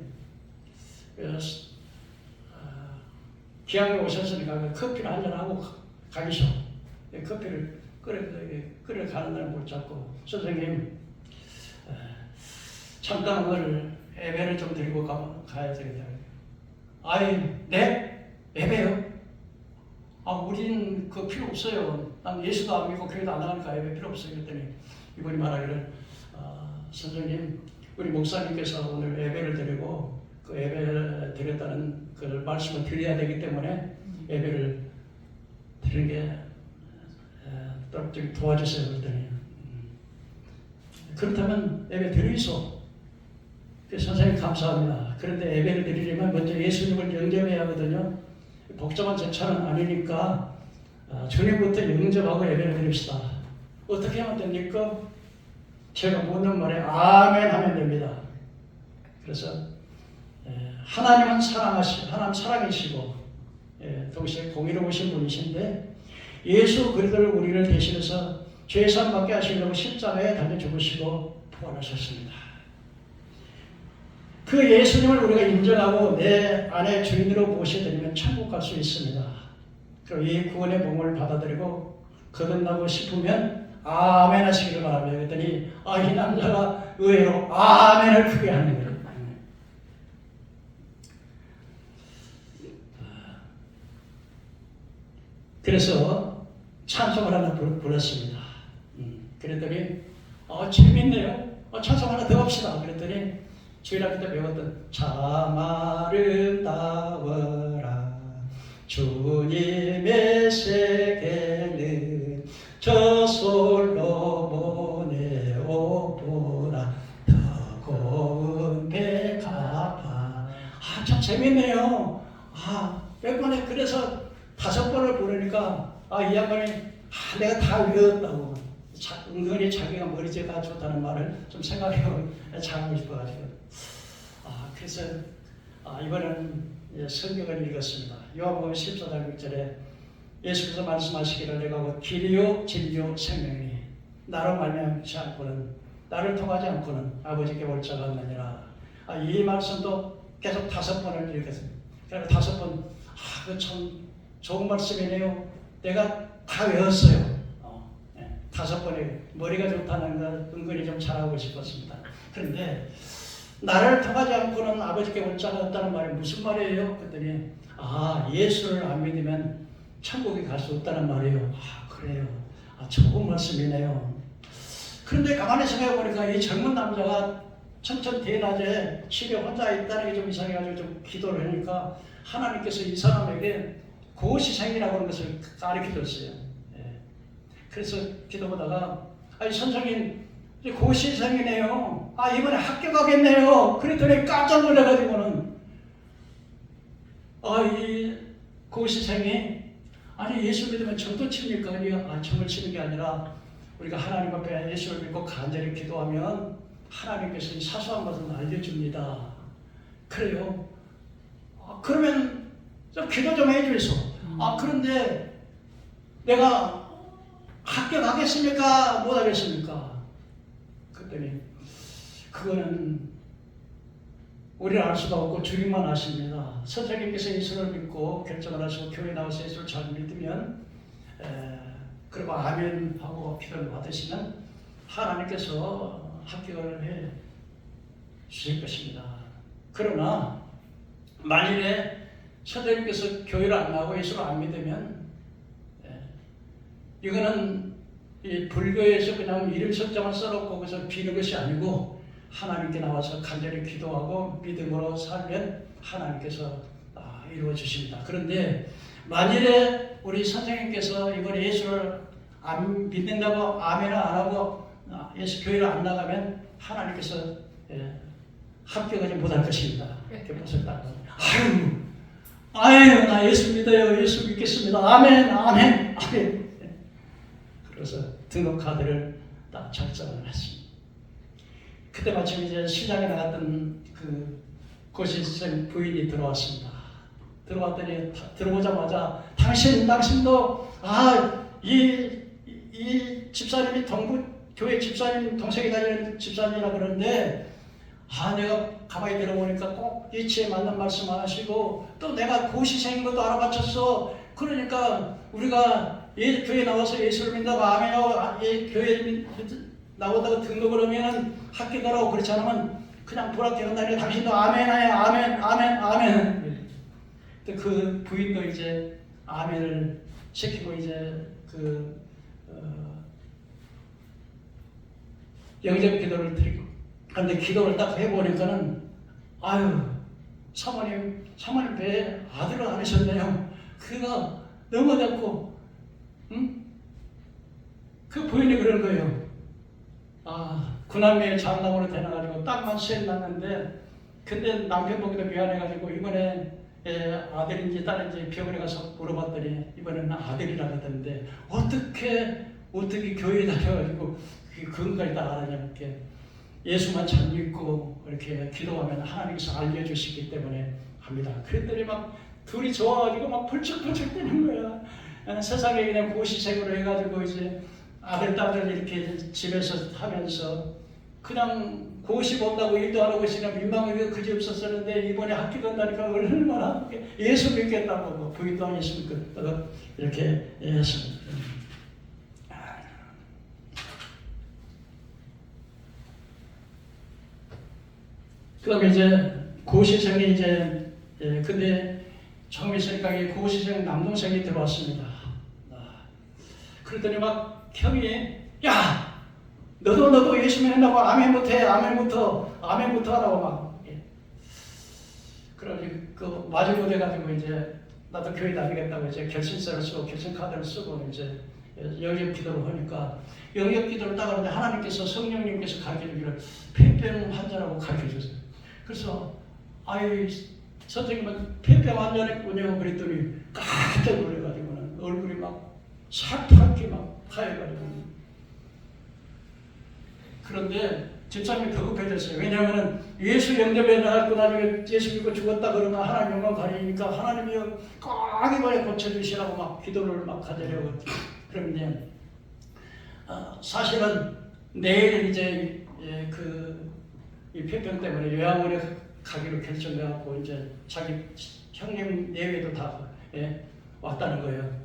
기왕에 오셨으니까 커피를 한잔 하고 가기죠. 커피를 끓여 가는 날 못 잡고 선생님 잠깐 오늘 예배를 좀 드리고 가야 되겠다. 네? 예배요? 우린 그 필요 없어요. 난 예수도 안 믿고 교회도 안 나가니까 예배 필요 없어요. 그랬더니 이분이 말하기를 선생님, 우리 목사님께서 오늘 예배를 드리고 그 예배를 드렸다는 그 말씀을 드려야 되기 때문에 예배를 드리는 게 좀 도와주세요. 그랬더니 그렇다면 예배 드리소. 선생님 감사합니다. 그런데 예배를 드리려면 먼저 예수님을 영접해야 하거든요. 복잡한 절차는 아니니까 주님부터 영접하고 예배를 드립시다. 어떻게 하면 됩니까? 제가 묻는 말에 아멘 하면 됩니다. 그래서 하나님은 하나님 사랑이시고 동시에 공의로우신 분이신데 예수 그리스도를 우리를 대신해서 죄사함 받게 하시려고 십자가에 달려 죽으시고 부활하셨습니다. 그 예수님을 우리가 인정하고 내 안에 주인으로 모셔드리면 천국 갈 수 있습니다. 그리고 이 구원의 복음을 받아들이고 거듭나고 싶으면 아멘 하시기를 바랍니다. 그랬더니 이 남자가 의외로 아멘을 크게 하는 거예요. 그래서 찬송을 하나 불렀습니다. 그랬더니 재밌네요. 찬송 하나 더 합시다. 그랬더니 주일학교 때 배웠던 참 아름다워라 주님의 세계는 저 솔로 모네 오보라 더 고운 배가파. 참 재밌네요. 몇 번에 그래서 5번을 부르니까 이 양반이 내가 다 외웠다고 은근히 자기가 머리제가 좋다는 말을 좀 생각해보고 잘하고 싶어가지고 그래서 이번에는 성경을 읽었습니다. 요한복음 14장 6절에 예수께서 말씀하시기를 내가 곧 길이요 진리요 생명이니 나로 말미암지 않고는 나를 통하지 않고는 아버지께 올 자가 없느니라. 이 말씀도 계속 5번을 읽었습니다. 그래서 5번 그 참 좋은 말씀이네요. 내가 다 외웠어요. 5번에 머리가 좋다는 걸 은근히 좀 잘하고 싶었습니다. 그런데 나를 통하지 않고는 아버지께 올 자가 없다는 말이 무슨 말이에요? 그랬더니 예수를 안 믿으면 천국에 갈 수 없다는 말이에요. 그래요. 좋은 말씀이네요. 그런데 가만히 생각해보니까 이 젊은 남자가 천천 대낮에 집에 혼자 있다는 게 좀 이상해가지고 좀 기도를 하니까 하나님께서 이 사람에게 고시생이라고 하는 것을 가르쳐줬어요. 그래서 기도보다가 선생님 고시생이네요. 이번에 합격하겠네요. 그랬더니 깜짝 놀라가지고는 이 고시생이 예수 믿으면 정도 칩니까? 정을 치는 게 아니라 우리가 하나님 앞에 예수를 믿고 간절히 기도하면 하나님께서 이 사소한 것을 알려줍니다. 그래요. 그러면 좀 기도 좀 해주소. 그런데 내가 합격하겠습니까? 못하겠습니까? 그랬더니 그거는 우리는 알 수가 없고 주님만 아십니다. 선생님께서 예수를 믿고 결정을 하시고 교회 나와서 예수를 잘 믿으면 그리고 아멘 하고 기도를 받으시면 하나님께서 합격을 해 주실 것입니다. 그러나 만일에 선생님께서 교회를 안 나오고 예수를 안 믿으면 이거는 이 불교에서 그냥 이름 석자만 써놓고 거기서 비는 것이 아니고 하나님께 나와서 간절히 기도하고 믿음으로 살면 하나님께서 이루어 주십니다. 그런데 만일에 우리 선생님께서 이번에 예수를 안 믿는다고 아멘을 안 하고 예수 교회를 안 나가면 하나님께서 합격하지 못할 것입니다. 이렇게 벌써 딱 아유 나 예수 믿어요. 예수 믿겠습니다. 아멘 아멘 아멘. 그래서 등록 카드를 딱 작성을 했습니다. 그때 마침 이제 시장에 나갔던 그 고시생 부인이 들어왔습니다. 들어왔더니 들어오자마자 당신도 이 집사님이 교회 집사님 동생이 다니는 집사님이라 그러는데 내가 가만히 들어보니까 꼭 이치에 맞는 말씀 안 하시고 또 내가 고시생인 것도 알아맞혔어. 그러니까 우리가 교회 나와서 예수를 믿는다고 아멘하고 교회 나오다가 등록을 하면 합격하라고 그렇지 않으면 그냥 불합격한다니까 당신도 아멘해 아멘 아멘 아멘. 그 부인도 이제 아멘을 시키고 이제 영접 기도를 드리고, 그런데 기도를 딱 해보니까는 아유 사모님 배에 아들을 안 하셨네요. 그가 넘어졌고, 응? 그 부인이 그런 거예요. 구남매의 장남으로 태어나가지고 딱만 셋 낳았는데, 근데 남편 보기도 미안해가지고 이번에 아들인지 딸인지 병원에 가서 물어봤더니 이번에는 아들이라 하던데 어떻게 교회에 다녀가지고 그것까지 다 알아냐니까 예수만 잘 믿고 이렇게 기도하면 하나님께서 알려주시기 때문에 합니다. 그랬더니 막 둘이 좋아가지고 막 펄쩍펄쩍 뛰는 거야. 세상에 그냥 고시생으로 해가지고 이제 아들 딸들 이렇게 집에서 하면서 그냥 고시 본다고 일도 안 하고 있으니까 민망하게 그지 없었었는데 이번에 학교 간다니까 얼마나 예수 믿겠다고 뭐 부인도 안 예수 믿겠다고 이렇게 했습니다. 그 다음에 이제 고시생이 이제 근데 처음 있으니까 고시생 남동생이 들어왔습니다. 그랬더니 막 형이 야 너도 예수 믿는다고 아멘부터 해. 아멘부터 하라고 막. 그러니 그 마지못 해가지고 이제 나도 교회 다니겠다고 이제 결심서를 쓰고 결심카드를 쓰고 이제 영접 기도를 하니까 영접 기도를 딱 하는데 하나님께서 성령님께서 가르쳐주기를 폐병 환자라고 가르쳐줬어요. 그래서 아이 선생님은 폐병 환자랬군요. 그랬더니 깜짝 놀래가지고는 얼굴이 막 살파랗게 막 하얘가지고. 그런데 집사님이 더 급해졌어요. 왜냐하면 예수 영접에 나갔고 나중에 예수 믿고 죽었다 그러면 하나님 영광 가리니까 하나님이 꼭 이번에 고쳐주시라고 막 기도를 막 하더라고요. 그런데 사실은 내일 이제 이 폐병 때문에 요양원에 가기로 결정해갖고 이제 자기 형님 내외도 다 왔다는 거예요.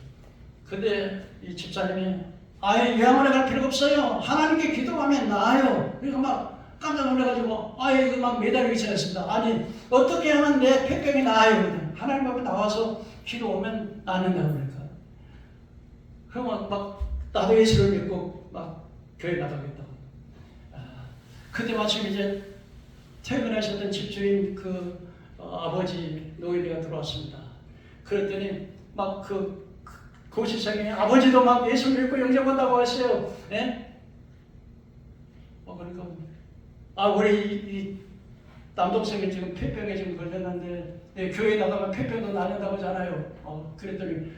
근데 이 집사님이 아예 요양원에 갈 필요가 없어요. 하나님께 기도하면 나아요. 그러니까 막 깜짝 놀라가지고 이거 막 매달리기 시작했습니다. 아니 어떻게 하면 내 폐병이 나아요? 하나님 앞에 나와서 기도하면 나는다고 그러니까. 그러면 막 나도 예수를 믿고 막 교회 나가겠다고. 그때 마침 이제 퇴근하셨던 집주인 아버지 노인이가 들어왔습니다. 그랬더니 막 고시생이 아버지도 막 예수 믿고 영접한다고 하세요. 예? 그러니까 우리 이 남동생이 지금 폐병에 지금 걸렸는데 교회 나가면 폐병도 나는다고 하잖아요. 그랬더니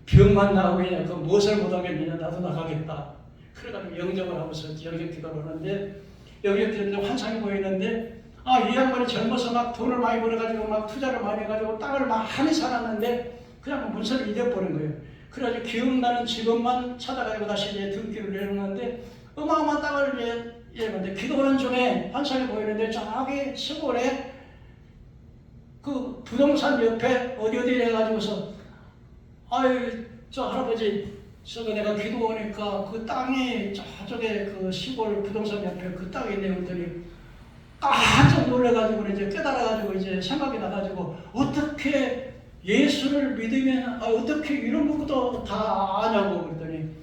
병만 나오겠냐 그 무엇을 못하겠느냐 나도 나가겠다. 그래가지고 영접을 하면서 영접 기도를 하는데 영접 기도를 환상이 보이는데 이 양반이 젊어서 막 돈을 많이 벌어가지고 막 투자를 많이 해가지고 땅을 많이 사놨는데 그냥 문서를 잊어버린 거예요. 그래가지고 기억나는 직업만 찾아가지고 다시 이제 등기를 내놓는데 어마어마한 땅을 근데 기도하는 중에 환상이 보이는데 저기 시골에 그 부동산 옆에 어디 해가지고서 저 할아버지 내가 기도하니까 그 땅이 저쪽에 그 시골 부동산 옆에 그 땅이 있네 그랬더니 깜짝 놀래가지고 이제 깨달아가지고 이제 생각이 나가지고 어떻게 예수를 믿으면 어떻게 이런 것도 다 아냐고 그랬더니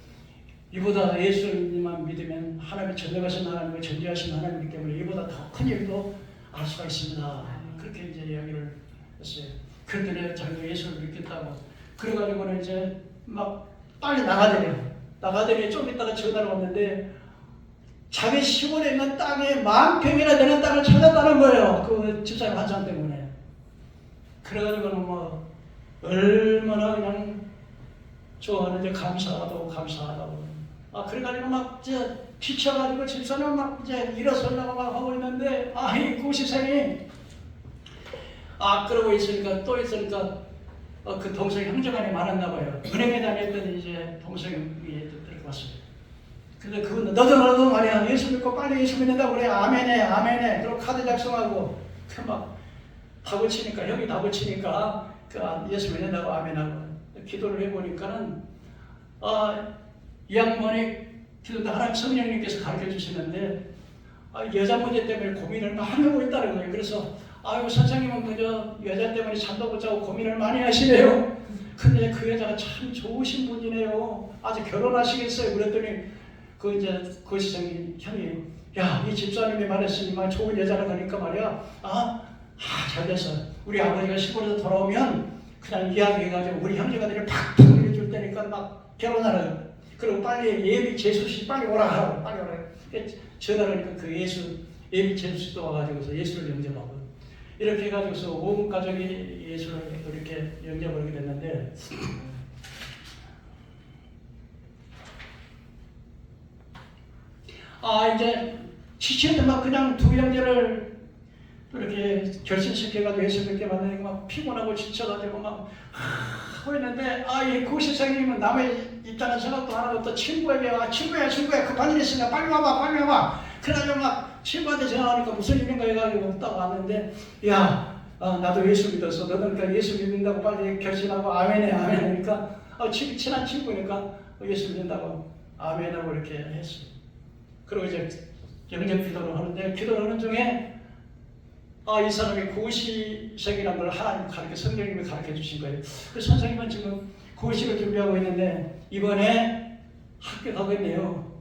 이보다 예수님만 믿으면 하나님이 전능하신 하나님과 전지하신 하나님이기 때문에 이보다 더 큰 일도 알 수가 있습니다. 그렇게 이제 이야기를 했어요. 그랬더니 자기도 예수를 믿겠다고 그래가지고는 이제 막 빨리 나가더니 좀 있다가 전화를 왔는데 자기 시골에 있는 땅에 10,000평이나 되는 땅을 찾았다는 거예요. 그 집사님 환상 때문에. 그래가지고는 얼마나 그냥 좋아하는데 감사하다고. 그래가지고 막 지쳐가지고 집사님 막 이제 일어서려고 막 하고 있는데 이 고시생이 그러고 있으니까 그 동생 형제간에 많았나 봐요. 은행에 다녔더니 이제 동생이 들고 왔어요. 근데 그분 너도 말이야 예수 믿고 빨리 예수 믿는다고 그래. 아멘해. 그리고 카드 작성하고 막 다고치니까 형이 다고치니까 예수 믿는다고 아멘하고 기도를 해보니까는 이 양반이 기도도 하나님 성령님께서 가르쳐 주시는데 여자 문제 때문에 고민을 많이 하고 있다는 거예요. 그래서 선생님은 그저 여자 때문에 잠도 못 자고 고민을 많이 하시네요. 근데 그 여자가 참 좋으신 분이네요. 아직 결혼하시겠어요? 그랬더니 그 이제 그 시장이 형이 야, 이 집사님이 말했으니만 좋은 여자라 그러니까 말이야. 잘 됐어. 우리 아버지가 시골에서 돌아오면 그냥 이야기해가지고 우리 형제가들이 팍팍 일해줄 테니까 막 결혼하라. 그리고 빨리 예비 재수씨 빨리 오라 하라고. 빨리 오라. 전화를 하니까 그 예비 재수씨도 와가지고서 예수를 영접하고 이렇게 해가지고서 온 가족이 예수를 이렇게 영접을 하게 됐는데 이제 지체도 막 그냥 두 형제를 이렇게 결심시켜가지고 예수 믿게 만드니까 막 피곤하고 지쳐가지고 막 하고 있는데 그 세상님은 남의 입장은 생각도 안 하고 또 친구에게 친구야 급한 일 있으니까 빨리 와봐 그래가지고 막 친구한테 전화하니까 무슨 일인가 해가지고 딱 왔는데 나도 예수 믿었어. 너는 그러니까 예수 믿는다고 빨리 결심하고 아멘해 하니까 친한 친구니까 예수 믿는다고 아멘하고 이렇게 했어. 그리고 이제 영접 기도를 하는데 기도를 하는 중에 이 사람이 고시생이라는 걸 하나님 성령님이 가르쳐 주신 거예요. 그 선생님은 지금 고시를 준비하고 있는데 이번에 합격하겠네요.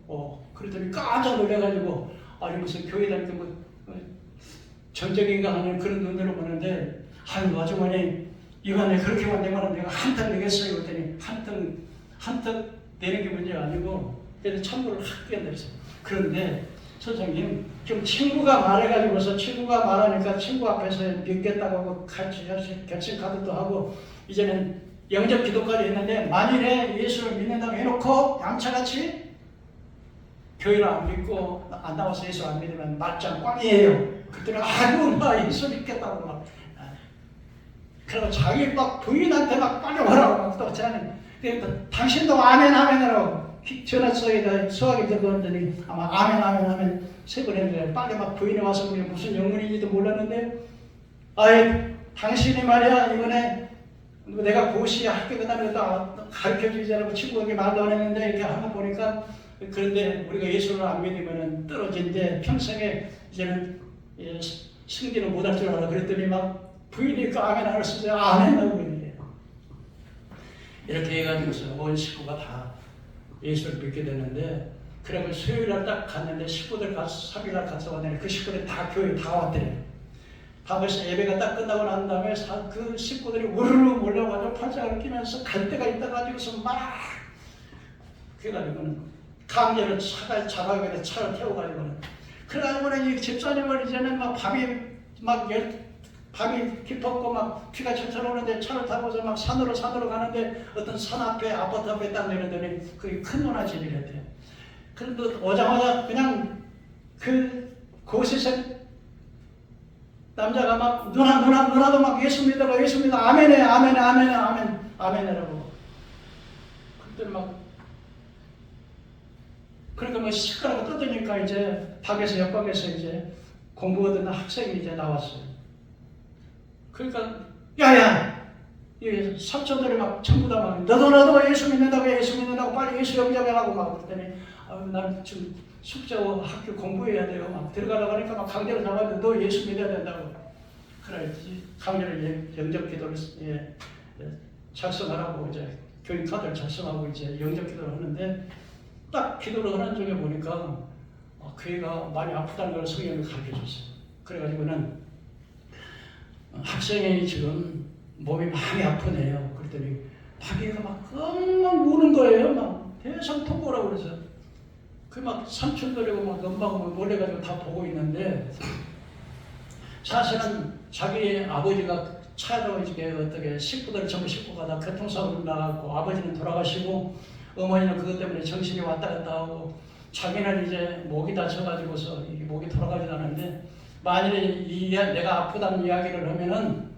그랬더니 깜짝 놀래가지고 무슨 교회 다니까 전적인가 하는 그런 눈으로 보는데 아주머니 이번에 그렇게만 되면 내가 한턱 내겠어요. 그랬더니 한턱 내는 게 문제가 아니고 그래서 참고를 합격한다 그랬어요. 그런데 선생님 좀 친구가 말해가지고서 친구가 말하니까 친구 앞에서 믿겠다고 하고 같이 결심 카드도 하고 이제는 영접 기도까지 했는데 만일에 예수를 믿는다고 해놓고 양차같이 교회를 안 믿고 안 나와서 예수 안 믿으면 맞짱 꽝이에요. 그랬더니 나 예수 믿겠다고 막 그리고 자기 막 부인한테 막 빨리 오라고 막 또 저는 당신도 아멘 하라고 전화서에다 수학이 들어갔더니 아마 아멘 세 번 했는데 빨리 막 부인이 와서 그게 무슨 영문인지도 몰랐는데 당신이 말이야 이번에 내가 고시 학교 끝나면 가르쳐주자라고 친구에게 말도 안 했는데 이렇게 하는 거 보니까 그런데 우리가 예수를 안 믿으면 떨어진대 평생에 이제는 승진을 못할 줄 알아. 그랬더니 막 부인이 그 아멘 안 했어요. 아멘 하고 있는데 이렇게 해가지고서 온 식구가 다 예수를 믿게 되는데 그러면 수요일날 딱 갔는데 식구들 가서 3일날 갔다 왔는데 그 식구들 다 교회 다 왔대요. 다 벌써 예배가 딱 끝나고 난 다음에 그 식구들이 우르르 몰려가지고 팔짱을 끼면서 갈 데가 있다 가지고서 막 그래가지고는 강제로 차를 잡아가지고 차를 태워가지고는 그래가지고는 이 집사님을 이제는 막 밤이 깊었고 막 피가 철철 오는데 차를 타고서 막 산으로 가는데 어떤 산 앞에 아파트 앞에 딱 내렸더니 그게 큰 논아집이 랬대요. 그런데 오자마자 그냥 그 고시생 남자가 막 누나도 막 예수 믿어 아멘해라고 그랬더니 막 그러니까 뭐 시끄럽고 떠드니까 이제 밖에서 옆방에서 이제 공부하던 학생이 이제 나왔어요. 그러니까 야야 이 삼촌들이 막 전부 다 막 너도 예수 믿는다고 빨리 예수 영접하라고 막 그랬더니 나는 지금 숙제하고 학교 공부해야 돼요. 막 들어가려고 하니까 막 강제로 잡았는데 너 예수 믿어야 된다고. 그래 강제로 영접 기도를 작성하라고 이제 교인 카드를 작성하고 이제 영접 기도를 하는데 딱 기도를 하는 중에 보니까 그 애가 많이 아프다는 걸 성령이 가르쳐줬어요. 그래가지고는 학생이 지금 몸이 많이 아프네요. 그랬더니 자기가 막 우는 거예요. 막 대상 통보라고 그래서 그 막 삼촌들이고 막 엄마가 몰래가지고 다 보고 있는데 사실은 자기 아버지가 차로 이렇게 어떻게 식구들 전부 싣고 가다 교통사고로 나갔고 아버지는 돌아가시고 어머니는 그것 때문에 정신이 왔다 갔다 하고 자기는 이제 목이 다쳐가지고서 이게 목이 돌아가지도 않는데 만일에 내가 아프다는 이야기를 하면은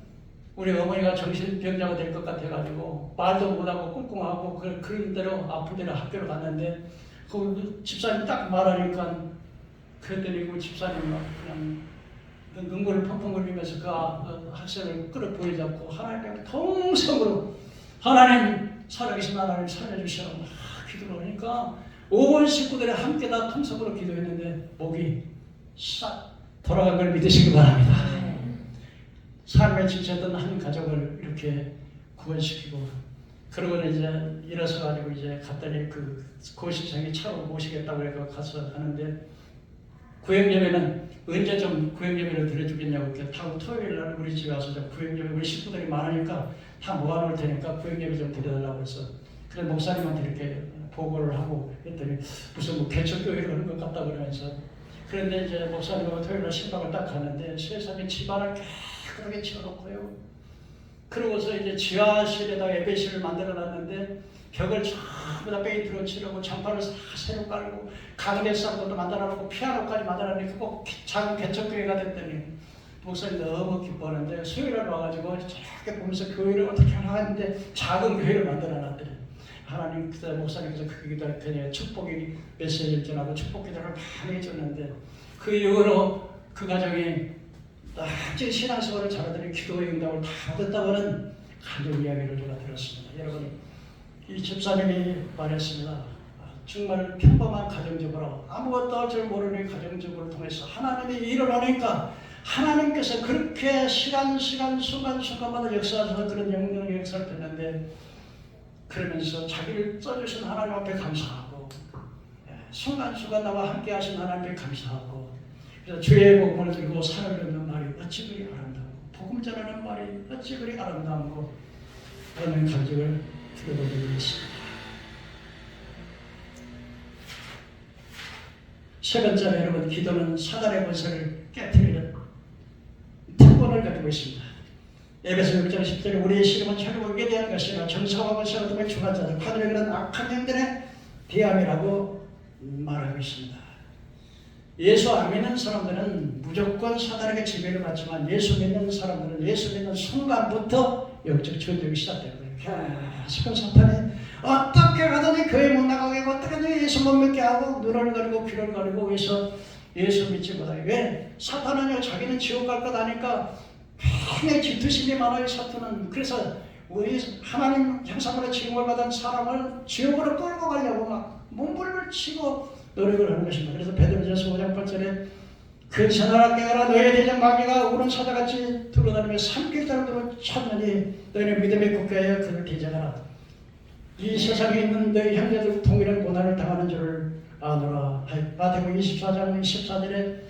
우리 어머니가 정신병자가 될 것 같아가지고 말도 못하고 꿍꿍하고 그런 대로 아픈 대로 학교를 갔는데 그 집사님 딱 말하니까 그랬더니 그 집사님이 막 그냥 눈물을 펑펑 흘리면서 그 학생을 끌어보이잡고 하나님께 통성으로 하나님 살아계신 하나님 살려주시오 기도를 하니까 온 식구들이 함께 다 통성으로 기도했는데 목이 싹 돌아간 걸 믿으시기 바랍니다. 삶에 지쳤던 한 가족을 이렇게 구원시키고 그러고 이제 일어서 가지고 이제 갔더니 그 고시장이 차로 모시겠다고 해서 가서 하는데 구행예배는 언제 좀 구행예배를 드려주겠냐고 이렇게 타고 토요일 날 우리 집에 와서 구행예배 우리 식구들이 많으니까 다 모아놓을 테니까 구행예배 좀 드려달라고 해서 그래 목사님한테 이렇게 보고를 하고 했더니 무슨 뭐 개척교회를 하는 것 같다 그러면서 그런데 이제 목사님하고 토요일 날 신방을 딱 가는데 세상에 집안을 깨끗하게 치워놓고요. 그러고서 이제 지하실에다 예배실을 만들어놨는데 벽을 전부 다 페인트로 칠하고 장판을 새로 깔고 강대상도 만들어놓고 피아노까지 만들어놓고 꼭 작은 개척교회가 됐더니 목사님 너무 기뻐하는데 수요일날 와가지고 저렇게 보면서 교회를 어떻게 하나 했는데 작은 교회를 만들어놨더니 하나님 그때 목사님께서 그 기도를 그냥 축복이 메시지를 전하고 축복 기도를 많이 해줬는데 그 이후로 그 가정이 아주 신앙생활을 잘하더니 기도의 응답을 다 받았다고는 가족 이야기를 제가 들었습니다. 여러분 이 집사님이 말했습니다. 정말 평범한 가정적으로 아무것도 할 줄 모르는 가정적으로 통해서 하나님이 일을 하니까 하나님께서 그렇게 시간 순간마다 역사하셔서 그런 영능의 역사를 폈는데 그러면서 자기를 써주신 하나님 앞에 감사하고 순간순간 나와 함께 하신 하나님께 감사하고 그래서 주의 복음을 들고 산을 걷는 말이 어찌 그리 아름다워 복음 전하는 말이 어찌 그리 아름다운 하는 간증을 들어보게 있습니다. 세 번째로 여러분 기도는 사단의 권세를 깨뜨리는 특권을 가지고 있습니다. 에베소 6장 10절에 우리의 시름은 혈육에 대한 것이나 정사와 권세가 등의 주관자들 하늘에 그런 악한 영들의 대함이라고 말하고 있습니다. 예수 안 믿는 사람들은 무조건 사단에게 지배를 받지만 예수 믿는 사람들은 예수 믿는 순간부터 영적 전쟁이 시작되는 거예요. 계속 사탄이 어떻게 가더니 교회 못 나가게 하고 어떻게 하더니 예수 못 믿게 하고 눈을 가리고 귀를 가리고 해서 예수 믿지 못하게. 왜? 사탄은요 자기는 지옥 갈 것 아니까 굉장히 질투심이 많아요. 사탄은. 그래서 우리 하나님 형상으로 징벌 받은 사람을 지옥으로 끌고 가려고 막 몸부림을 치고 노력을 하는 것입니다. 그래서 베드로전서 5장 8절에 그 전하라 깨어라 너희의 대적 마귀가 우는 사자같이 들어다니며 삼킬 사람들을 찾느니 너희는 믿음의 국가에 그를 대적하라. 이 세상에 있는 너희 형제들 동일한 고난을 당하는 줄을 아노라. 마태복음 24장 14절에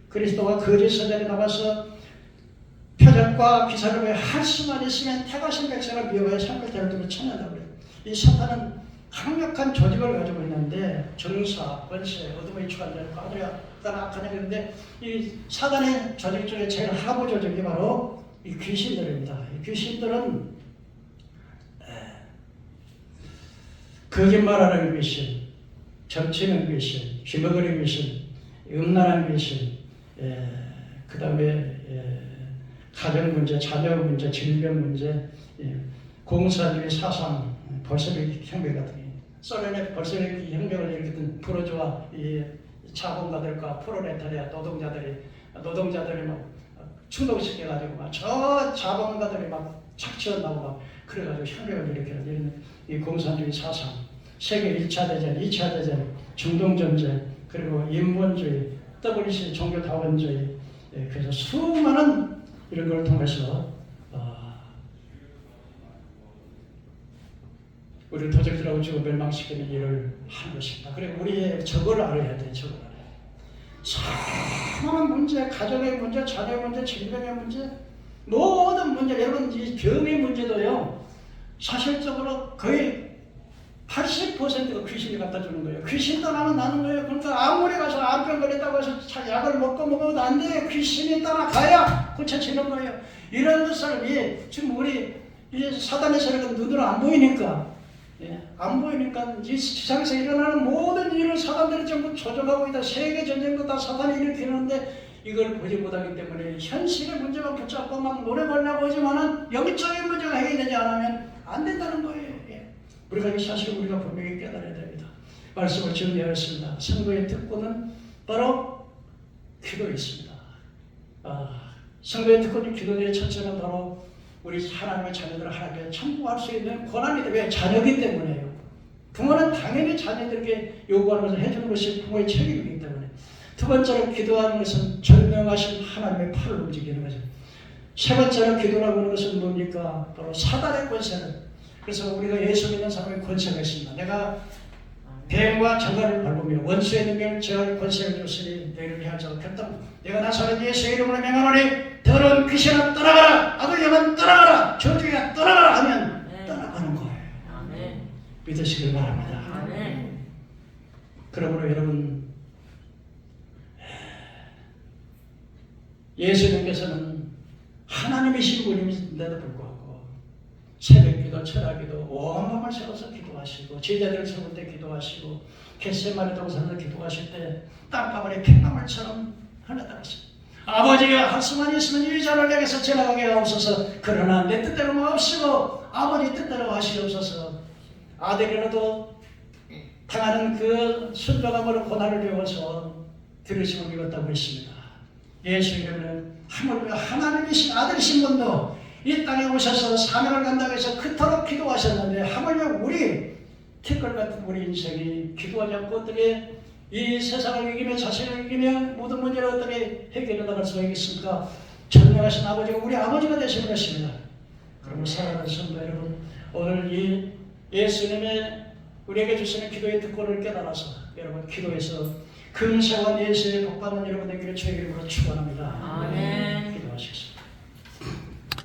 그리스도가 거짓 선자에 나와서 표적과 기사를 왜 할 수만 있으면 택하신 백성을 미워해 삼킬 자들을 찾는다고 그래요. 이 사탄은 강력한 조직을 가지고 있는데 정사, 권세, 어둠의 주관자를 아주 악한 일인데 이 사단의 조직 중에 제일 하부 조직이 바로 이 귀신들입니다. 이 귀신들은 거짓말하는 귀신, 점치는 귀신, 휘먹거리는 귀신, 음란한 귀신, 그 다음에 가정 문제, 자녀 문제, 질병 문제, 공산주의 사상, 벌서비키 혁명 같은 게 소련의 벌서비키 혁명을 일으켰던 부르주아 이 자본가들과 프로레타리아 노동자들이 막 충동시켜가지고 막 저 자본가들이 막 착취한다고 막 그래가지고 혁명을 일으키는 이 공산주의 사상, 세계 1차 대전, 2차 대전, 중동전쟁, 그리고 인본주의, WC 종교다원주의, 그래서 수많은 이런 걸 통해서 우리를 도적질하고 지고 멸망시키는 일을 하는 것입니다. 그리고 우리의 적을 알아야 돼. 적을 알아야 돼. 수많은 문제, 가정의 문제, 자녀의 문제, 질병의 문제, 모든 문제, 여러분 이 병의 문제도요. 사실적으로 거의 80%가 귀신이 갖다 주는 거예요. 귀신 떠나면 나는 거예요. 그러니까 아무리 가서 암병 걸렸다고 해서 약을 먹어도 안 돼요. 귀신이 떠나가야 고쳐지는 거예요. 이런 것을 지금 우리 사단의 세력은 눈으로 안 보이니까 안 보이니까 이 세상에서 일어나는 모든 일을 사단들이 전부 조종하고 있다. 세계 전쟁도 다 사단이 일으키는데 이걸 보지 못하기 때문에 현실의 문제만 붙잡고 막 노래 부르려고 하지만은 영적인 문제가 해결되지 않으면 안 된다는 거예요. 우리가 이 사실을 우리가 분명히 깨달아야 됩니다. 말씀을 정리하였습니다. 성도의 특권은 바로 기도에 있습니다. 성도의 특권이 기도의 첫째는 바로 우리 하나님의 자녀들 하나님께 청구할 수 있는 권한이다. 왜? 자녀이기 때문에요. 부모는 당연히 자녀들에게 요구하는 것을 해주는 것이 부모의 책임이기 때문에. 두 번째로 기도하는 것은 전능하신 하나님의 팔을 움직이는 거죠. 세 번째로 기도라고 하는 것은 뭡니까? 바로 사단의 권세는 그래서 우리가 예수 믿는 사람의 권세가 있습니다. 내가 뱀과 정갈을 밟으며 원수의 능력을 제할 권세를 줬으니 너희를 해하지 않겠다. 내가 나사렛 예수의 이름으로 명하노니 더러운 귀신아 떠나가라. 악을 영은 떠나가라. 저주가 떠나가라 하면 떠나가는 거예요. 믿으시길 바랍니다. 그러므로 여러분, 예수님께서는 하나님이신 분임에도 불구하고 새벽기도, 철야기도 온 밤을 새워서 기도하시고 제자들을 세울 때 기도하시고 겟세마네 동산에서 기도하실 때 땅바닥에 팽나물처럼 흘러들었습니다. 아버지가 할 수만 있으면 이 잔을 내게서 지나가게 하옵소서. 그러나 내 뜻대로 마옵시고 아버지 뜻대로 하시옵소서. 아들이라도 당하는 그 순종함으로 고난을 배워서 들으심을 입었다고 했습니다. 예수 이름으로 하물며 하나님이신 아들이신 분도 이 땅에 오셔서 사명을 간다고 해서 그토록 기도하셨는데 하물며 우리 티끌 같은 우리 인생이 기도하지 않고 어떻게 이 세상을 이기며 자신을 이기며 모든 문제를 어떻게 해결해 나갈 수가 있겠습니까? 전능하신 아버지가 우리 아버지가 되시는 것입니다. 그러므로 사랑하는 성도 여러분, 오늘 이 예수님의 우리에게 주시는 기도의 특권을 깨달아서 여러분 기도해서 금세와 예수의 복받는 여러분 되기를 주의 이름으로 축원합니다. 아멘. 기도하시겠습니다.